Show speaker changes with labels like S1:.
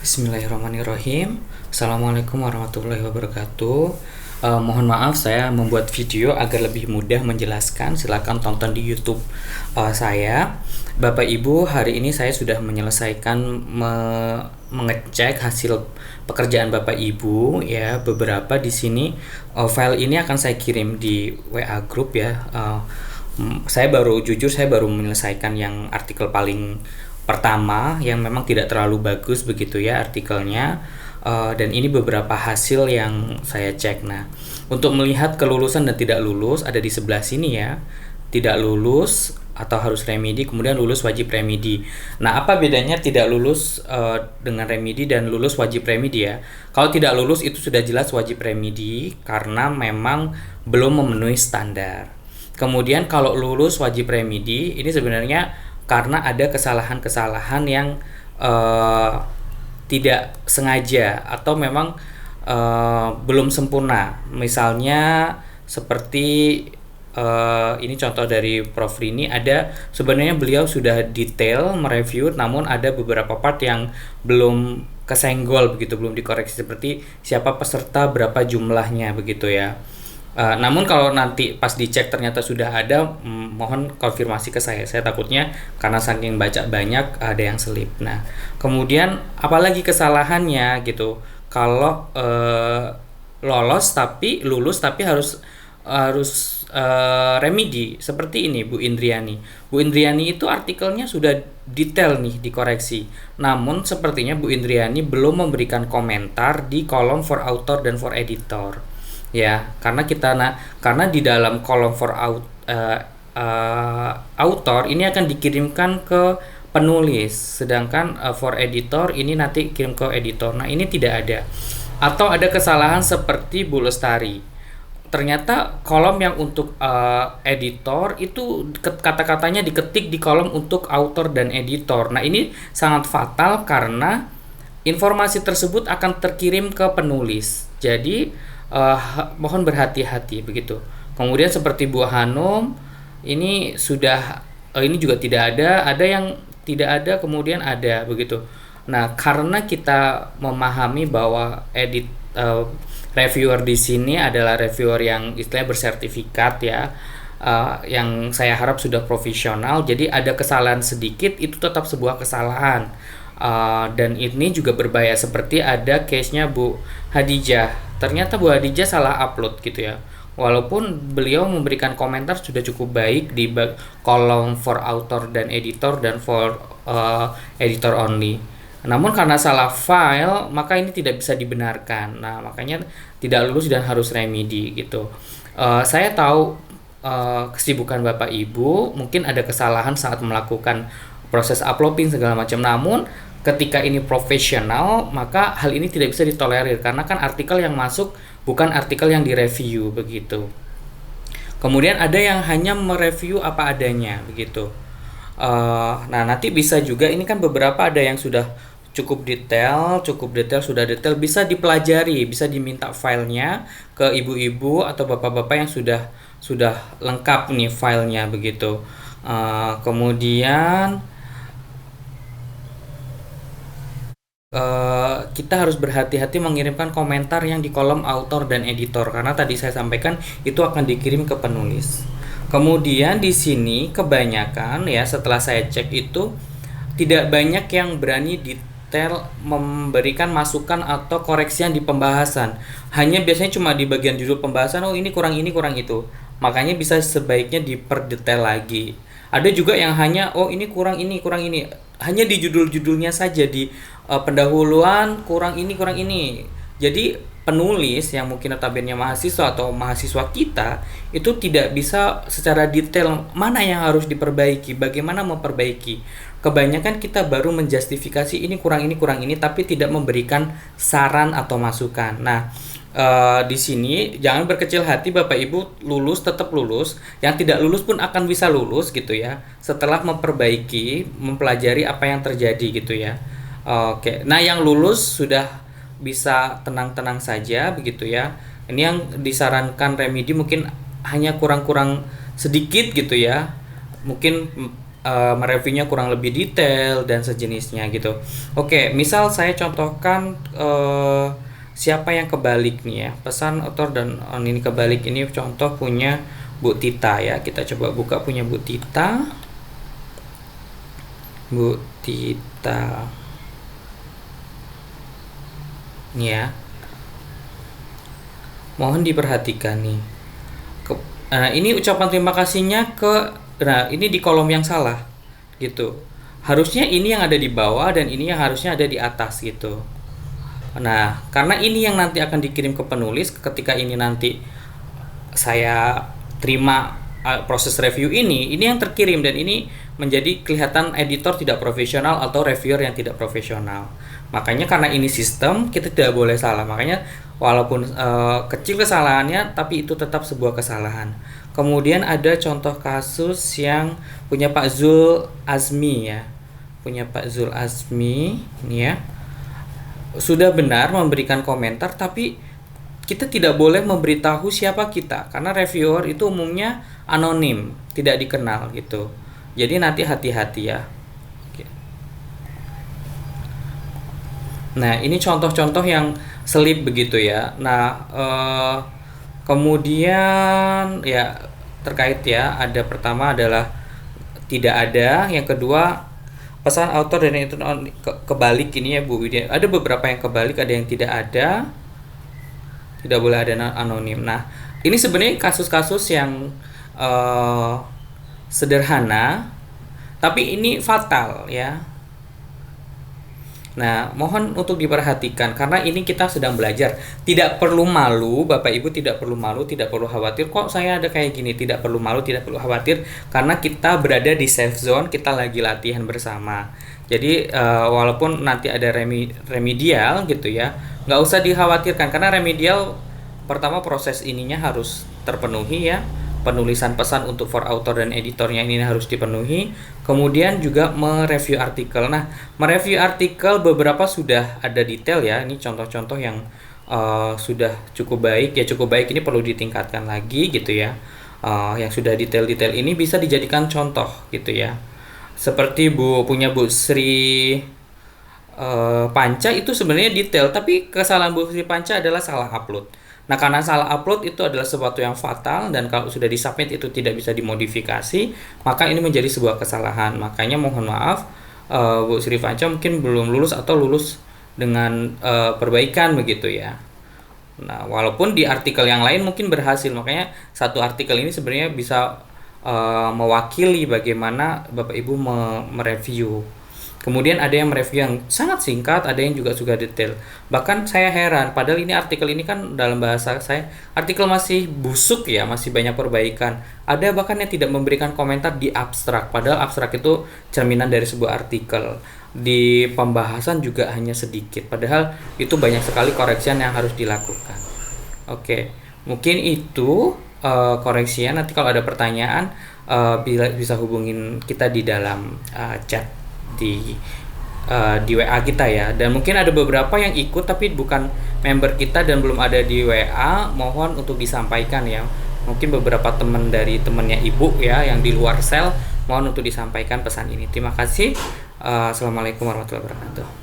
S1: Bismillahirrahmanirrahim. Assalamualaikum warahmatullahi wabarakatuh. Mohon maaf saya membuat video agar lebih mudah menjelaskan. Silakan tonton di YouTube saya. Bapak Ibu, hari ini saya sudah menyelesaikan mengecek hasil pekerjaan Bapak Ibu ya. Beberapa di sini file ini akan saya kirim di WA group ya. Saya baru menyelesaikan yang artikel paling pertama yang memang tidak terlalu bagus begitu ya artikelnya, dan ini beberapa hasil yang saya cek. Nah, untuk melihat kelulusan dan tidak lulus ada di sebelah sini ya. Tidak lulus atau harus remedi, kemudian lulus wajib remedi. Nah, apa bedanya tidak lulus dengan remedi dan lulus wajib remedi ya? Kalau tidak lulus itu sudah jelas wajib remedi karena memang belum memenuhi standar. Kemudian kalau lulus wajib remedi ini sebenarnya karena ada kesalahan-kesalahan yang tidak sengaja atau memang belum sempurna. Misalnya seperti ini contoh dari Prof Rini, ada sebenarnya beliau sudah detail mereview namun ada beberapa part yang belum kesenggol begitu, belum dikoreksi seperti siapa peserta, berapa jumlahnya begitu ya. Namun kalau nanti pas dicek ternyata sudah ada, mohon konfirmasi ke saya. Saya takutnya karena saking baca banyak ada yang selip. Nah, kemudian apalagi kesalahannya gitu. Kalau lulus tapi harus remedi seperti ini Bu Indriani. Bu Indriani itu artikelnya sudah detail nih dikoreksi. Namun sepertinya Bu Indriani belum memberikan komentar di kolom for author dan for editor. Ya, karena di dalam kolom for author ini akan dikirimkan ke penulis, sedangkan for editor ini nanti kirim ke editor. Nah, ini tidak ada. Atau ada kesalahan seperti Bu Lestari. Ternyata kolom yang untuk editor itu kata-katanya diketik di kolom untuk author dan editor. Nah, ini sangat fatal karena informasi tersebut akan terkirim ke penulis. Jadi mohon berhati-hati begitu. Kemudian seperti Bu Hanum ini ini juga tidak ada yang tidak ada, kemudian ada begitu. Nah, karena kita memahami bahwa reviewer di sini adalah reviewer yang istilahnya bersertifikat ya, yang saya harap sudah profesional, jadi ada kesalahan sedikit itu tetap sebuah kesalahan. Dan ini juga berbahaya seperti ada case-nya Bu Hadijah. Ternyata Bu Hadijah salah upload gitu ya. Walaupun beliau memberikan komentar sudah cukup baik di kolom for author dan for editor only. Namun karena salah file maka ini tidak bisa dibenarkan. Nah, makanya tidak lulus dan harus remedi gitu. Saya tahu kesibukan Bapak Ibu, mungkin ada kesalahan saat melakukan proses uploading segala macam. Namun ketika ini profesional, maka hal ini tidak bisa ditolerir karena kan artikel yang masuk bukan artikel yang direview begitu. Kemudian ada yang hanya mereview apa adanya begitu. Nah, nanti bisa juga ini kan beberapa ada yang sudah cukup detail, sudah detail, bisa dipelajari, bisa diminta filenya ke ibu-ibu atau bapak-bapak yang sudah lengkap nih filenya begitu. Kemudian kita harus berhati-hati mengirimkan komentar yang di kolom author dan editor karena tadi saya sampaikan itu akan dikirim ke penulis. Kemudian di sini kebanyakan ya setelah saya cek itu tidak banyak yang berani detail memberikan masukan atau koreksian di pembahasan. Hanya biasanya cuma di bagian judul pembahasan, oh ini kurang itu. Makanya bisa sebaiknya diperdetail lagi. Ada juga yang hanya ini kurang ini. Hanya di judul-judulnya saja di pendahuluan kurang ini. Jadi penulis yang mungkin notabene mahasiswa atau mahasiswa kita itu tidak bisa secara detail mana yang harus diperbaiki, bagaimana memperbaiki. Kebanyakan kita baru menjustifikasi ini kurang ini tapi tidak memberikan saran atau masukan. Nah, di sini jangan berkecil hati Bapak Ibu, lulus tetap lulus, yang tidak lulus pun akan bisa lulus gitu ya setelah mempelajari apa yang terjadi gitu ya. Oke. Nah, yang lulus sudah bisa tenang-tenang saja begitu ya. Ini yang disarankan remedi mungkin hanya kurang-kurang sedikit gitu ya. Mungkin mereviewnya kurang lebih detail dan sejenisnya gitu. Oke, misal saya contohkan siapa yang kebalik nih ya, pesan author dan ini kebalik, ini contoh punya Bu Tita ya. Kita coba buka punya Bu Tita. Bu Tita nih ya, mohon diperhatikan nih. Nah, ini ucapan terima kasihnya nah ini di kolom yang salah gitu. Harusnya ini yang ada di bawah dan ini yang harusnya ada di atas gitu. Nah, karena ini yang nanti akan dikirim ke penulis, ketika ini nanti saya terima proses review ini yang terkirim, dan ini menjadi kelihatan editor tidak profesional atau reviewer yang tidak profesional. Makanya karena ini sistem, kita tidak boleh salah. Makanya walaupun kecil kesalahannya, tapi itu tetap sebuah kesalahan. Kemudian ada contoh kasus yang punya Pak Zul Azmi ya. Punya Pak Zul Azmi ini ya. Sudah benar memberikan komentar, tapi kita tidak boleh memberitahu siapa kita, karena reviewer itu umumnya anonim, tidak dikenal gitu. Jadi nanti hati-hati ya. Oke. Nah, ini contoh-contoh yang selip begitu ya. Nah, kemudian ya terkait ya, ada pertama adalah tidak ada, yang kedua pesan author dan itu kebalik ini ya Bu Widya. Ada beberapa yang kebalik, ada yang tidak ada. Tidak boleh ada anonim. Nah, ini sebenarnya kasus-kasus yang sederhana, tapi ini fatal ya. Nah, mohon untuk diperhatikan, karena ini kita sedang belajar. Tidak perlu malu, Bapak Ibu, tidak perlu malu, tidak perlu khawatir. Kok saya ada kayak gini? Tidak perlu malu, tidak perlu khawatir, karena kita berada di safe zone, kita lagi latihan bersama. Jadi walaupun nanti ada remedial gitu ya, nggak usah dikhawatirkan, karena remedial pertama proses ininya harus terpenuhi ya. Penulisan pesan untuk for author dan editornya ini harus dipenuhi. Kemudian juga mereview artikel. Nah, mereview artikel beberapa sudah ada detail ya. Ini contoh-contoh yang sudah cukup baik ya. Cukup baik, ini perlu ditingkatkan lagi gitu ya. Yang sudah detail-detail ini bisa dijadikan contoh gitu ya. Seperti Bu Sri Panca itu sebenarnya detail, tapi kesalahan Bu Sri Panca adalah salah upload. Nah, karena salah upload itu adalah sesuatu yang fatal, dan kalau sudah disubmit itu tidak bisa dimodifikasi, maka ini menjadi sebuah kesalahan. Makanya mohon maaf, Bu Sri Panca mungkin belum lulus atau lulus dengan perbaikan begitu ya. Nah, walaupun di artikel yang lain mungkin berhasil, makanya satu artikel ini sebenarnya bisa mewakili bagaimana Bapak Ibu mereview. Kemudian ada yang mereview yang sangat singkat, ada yang juga sudah detail. Bahkan saya heran, padahal ini artikel ini kan dalam bahasa saya, artikel masih busuk ya, masih banyak perbaikan. Ada bahkan yang tidak memberikan komentar di abstrak, padahal abstrak itu cerminan dari sebuah artikel. Di pembahasan juga hanya sedikit, padahal itu banyak sekali koreksian yang harus dilakukan. Oke, mungkin itu koreksinya. Nanti kalau ada pertanyaan, bisa hubungin kita di dalam chat di WA kita ya. Dan mungkin ada beberapa yang ikut tapi bukan member kita dan belum ada di WA, mohon untuk disampaikan ya. Mungkin beberapa teman dari temannya Ibu ya yang di luar sel, mohon untuk disampaikan pesan ini. Terima kasih. Assalamualaikum warahmatullahi wabarakatuh.